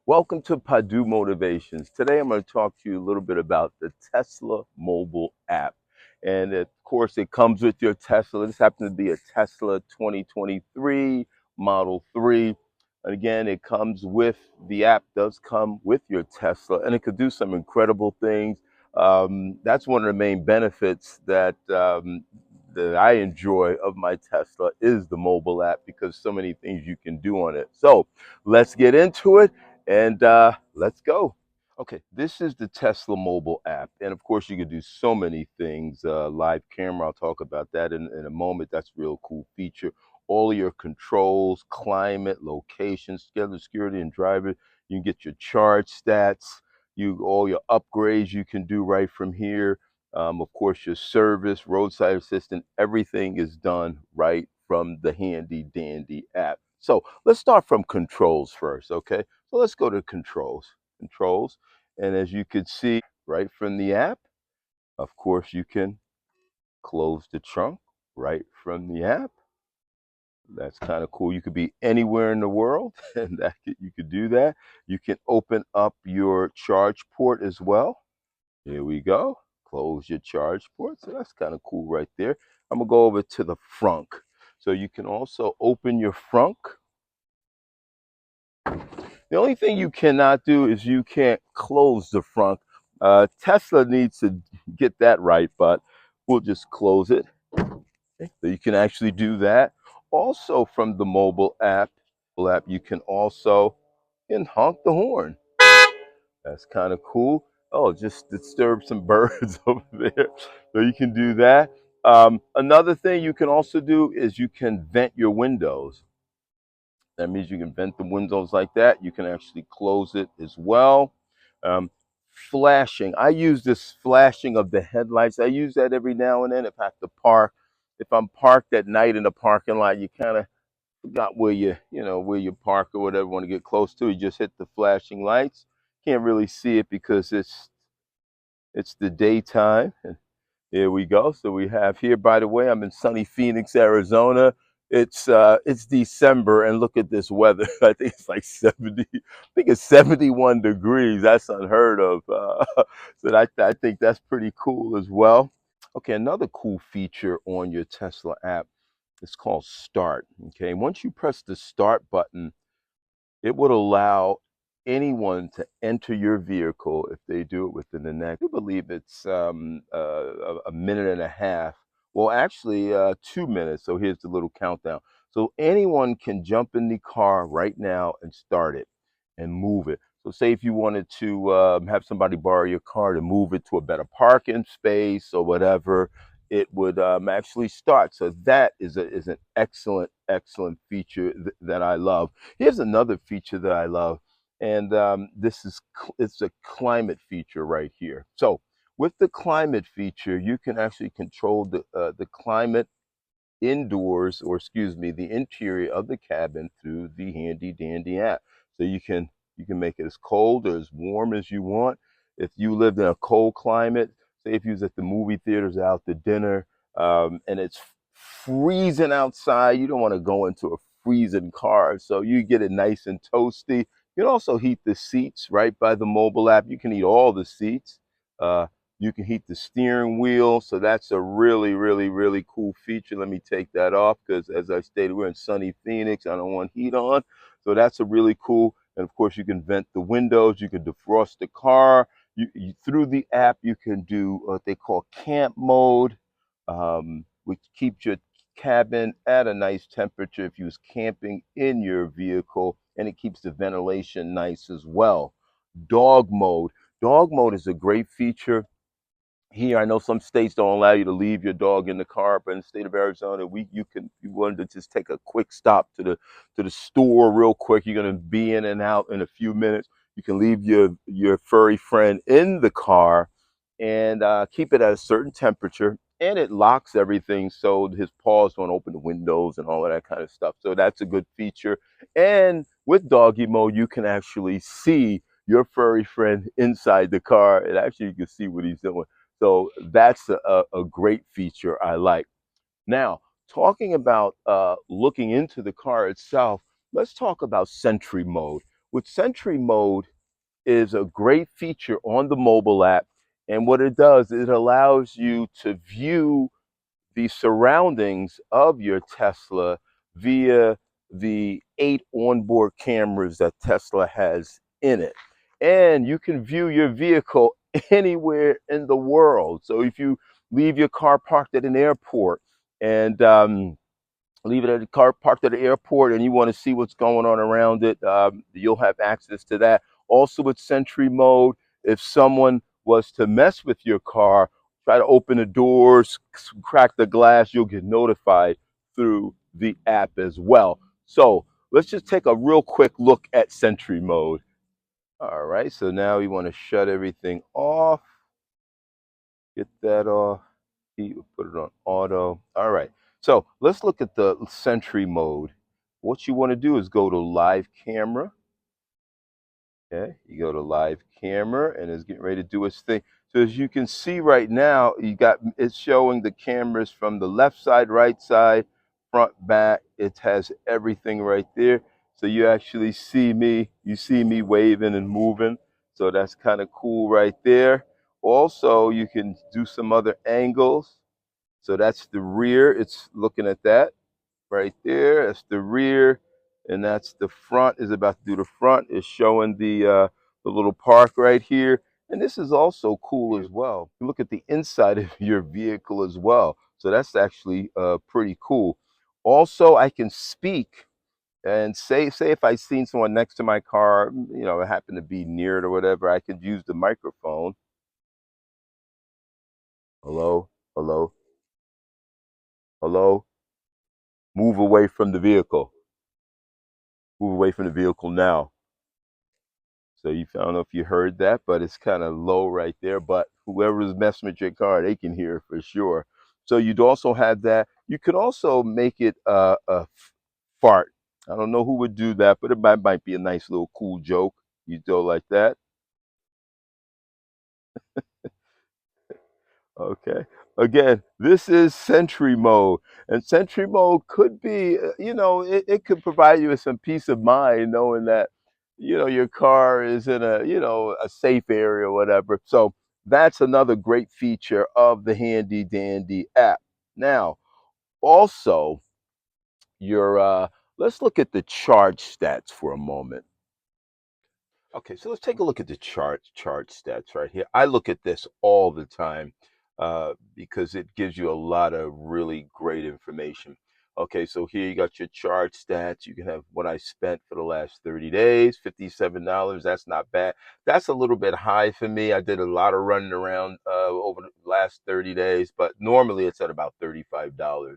Welcome to Padu Motivations. Today I'm going to talk to you a little bit about the Tesla mobile app. And of course, it comes with your Tesla. This happens to be a Tesla 2023 Model 3. And again, it comes with the app, does come with your Tesla, and it could do some incredible things. That's one of the main benefits that I enjoy of my Tesla is the mobile app because so many things you can do on it. So let's get into it and let's go. Okay, this is the Tesla mobile app. And of course, you can do so many things. Live camera, I'll talk about that in a moment. That's a real cool feature. All of your controls, climate, location, schedule, security, and driver. You can get your charge stats, all your upgrades you can do right from here. Of course, your service, roadside assistant, everything is done right from the handy dandy app. So let's start from controls first, okay? So let's go to controls. Controls. And as you can see right from the app, of course, you can close the trunk right from the app. That's kind of cool. You could be anywhere in the world and you could do that. You can open up your charge port as well. Here we go. Close your charge port. So that's kind of cool right there. I'm going to go over to the frunk. So you can also open your frunk. The only thing you cannot do is you can't close the front. Tesla needs to get that right, but we'll just close it. Okay. So you can actually do that. Also from the mobile app, you can also honk the horn. That's kind of cool. Oh, just disturb some birds over there. So you can do that. Another thing you can also do is you can vent your windows. That means you can vent the windows like that. You can actually close it as well. Um, Flashing. I use this flashing of the headlights. I use that every now and then if I have to park. If I'm parked at night in the parking lot, you kind of forgot where you park or whatever, want to get close to. You just hit the flashing lights. Can't really see it because it's the daytime. Here we go. So we have here, by the way, I'm in sunny Phoenix, Arizona. It's December and look at this weather. I think it's like 70, I think it's 71 degrees. That's unheard of. So I think that's pretty cool as well. Okay, another cool feature on your Tesla app is called Start. Okay, once you press the Start button, it would allow anyone to enter your vehicle if they do it within the next, I believe it's a minute and a half. Well, actually, 2 minutes. So here's the little countdown. So anyone can jump in the car right now and start it and move it. So say if you wanted to have somebody borrow your car to move it to a better parking space or whatever, it would actually start. So that is an excellent feature that I love. Here's another feature that I love, and it's a climate feature right here. So with the climate feature, you can actually control the climate indoors, or excuse me, the interior of the cabin through the handy dandy app. So you can make it as cold or as warm as you want. If you lived in a cold climate, say if you was at the movie theaters out to dinner, and it's freezing outside, you don't want to go into a freezing car. So you get it nice and toasty. You can also heat the seats right by the mobile app. You can heat all the seats. Uh, you can heat the steering wheel, so that's a really cool feature. Let me take that off because, as I stated, we're in sunny Phoenix. I don't want heat on, so that's a really cool. And of course, you can vent the windows. You can defrost the car. Through the app, you can do what they call camp mode, which keeps your cabin at a nice temperature if you was camping in your vehicle, and it keeps the ventilation nice as well. Dog mode. Dog mode is a great feature here. I know some states don't allow you to leave your dog in the car, but in the state of Arizona, if you wanted to just take a quick stop to the store real quick, you're gonna be in and out in a few minutes. You can leave your furry friend in the car and keep it at a certain temperature, and it locks everything so his paws don't open the windows and all of that kind of stuff. So that's a good feature. And with doggy mode, you can actually see your furry friend inside the car, and actually you can see what he's doing. So that's a great feature I like. Now, talking about looking into the car itself, let's talk about Sentry mode. with Sentry mode is a great feature on the mobile app. And what it does, it allows you to view the surroundings of your Tesla via the 8 onboard cameras that Tesla has in it. And you can view your vehicle anywhere in the world. So if you leave your car parked at an airport and leave it at the car parked at the airport and you want to see what's going on around it, you'll have access to that. Also with Sentry mode, if someone was to mess with your car, try to open the doors, crack the glass, you'll get notified through the app as well. So let's just take a real quick look at Sentry mode. All right, so now we want to shut everything off, get that off. Put it on auto. All right. So let's look at the Sentry mode. What you want to do is go to live camera. Okay. You go to live camera and it's getting ready to do its thing. So as you can see right now, it's showing the cameras from the left side, right side, front, back. It has everything right there. So you actually see me waving and moving. So that's kind of cool right there. Also, you can do some other angles. So that's the rear. It's looking at that right there. That's the rear, and that's the front. Is about to do the front. Is showing the little park right here. And this is also cool as well. You look at the inside of your vehicle as well. So that's actually pretty cool. Also, I can speak and say if I seen someone next to my car, it happened to be near it or whatever, I could use the microphone. Hello, hello, hello. Move away from the vehicle. Move away from the vehicle now. So I don't know if you heard that, but it's kind of low right there. But whoever's messing with your car, they can hear it for sure. So you'd also have that. You could also make it fart. I don't know who would do that, but it might be a nice little cool joke. You do it like that. Okay. Again, this is Sentry mode, and Sentry mode could be, it could provide you with some peace of mind knowing that, your car is in a safe area or whatever. So that's another great feature of the Handy Dandy app. Now, also, your let's look at the charge stats for a moment. Okay, so let's take a look at the chart stats right here. I look at this all the time because it gives you a lot of really great information. Okay, so here you got your chart stats. You can have what I spent for the last 30 days, $57. That's not bad. That's a little bit high for me. I did a lot of running around over the last 30 days, but normally it's at about $35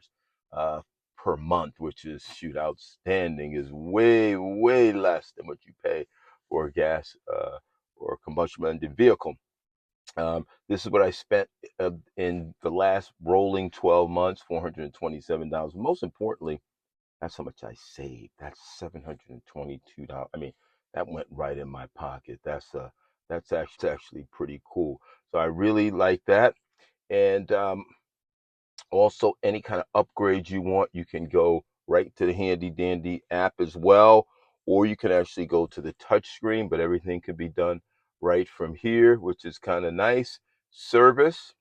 uh, per month, which is shoot outstanding, is way, way less than what you pay or gas or combustion engine vehicle. This is what I spent in the last rolling 12 months, $427. Most importantly, that's how much I saved. That's $722. I mean, that went right in my pocket. That's actually pretty cool. So I really like that. And also, any kind of upgrades you want, you can go right to the Handy Dandy app as well, or you can actually go to the touch screen, but everything can be done right from here, which is kind of nice. Service,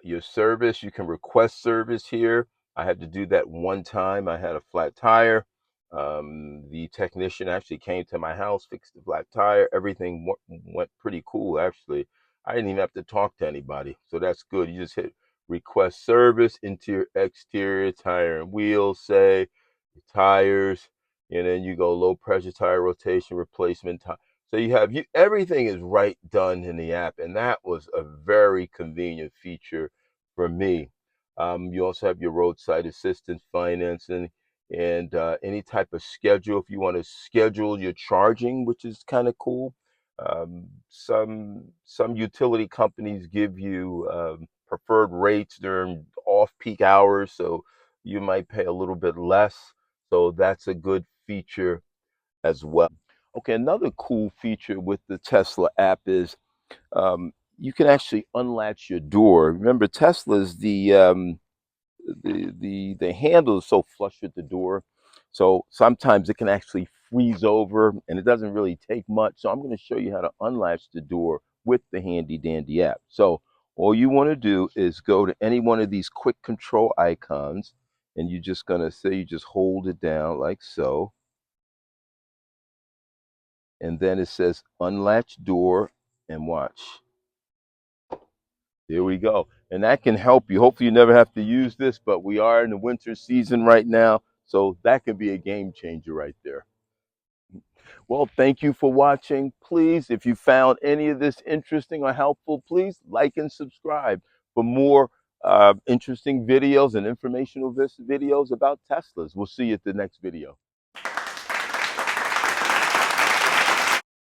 your service, you can request service here. I had to do that one time. I had a flat tire. The technician actually came to my house, fixed the flat tire. Everything went pretty cool, actually. I didn't even have to talk to anybody, so that's good. You just hit request service, interior, exterior, tire and wheels, say, your tires, and then you go low pressure tire rotation, replacement tire. So everything is right done in the app, and that was a very convenient feature for me. You also have your roadside assistance financing and any type of schedule if you want to schedule your charging, which is kind of cool. Some utility companies give you preferred rates during off-peak hours, so you might pay a little bit less. So that's a good feature as well. Okay, another cool feature with the Tesla app is you can actually unlatch your door. Remember, Tesla's the handle is so flush with the door, so sometimes it can actually freeze over, and it doesn't really take much. So I'm going to show you how to unlatch the door with the handy dandy app. So all you want to do is go to any one of these quick control icons, and you're just going to say, you just hold it down like so, and then it says unlatch door, and watch. There we go. And that can help you. Hopefully you never have to use this, but we are in the winter season right now, so that could be a game changer right there. Well, thank you for watching. Please, if you found any of this interesting or helpful, please like and subscribe for more interesting videos and informational videos about Teslas. We'll see you at the next video.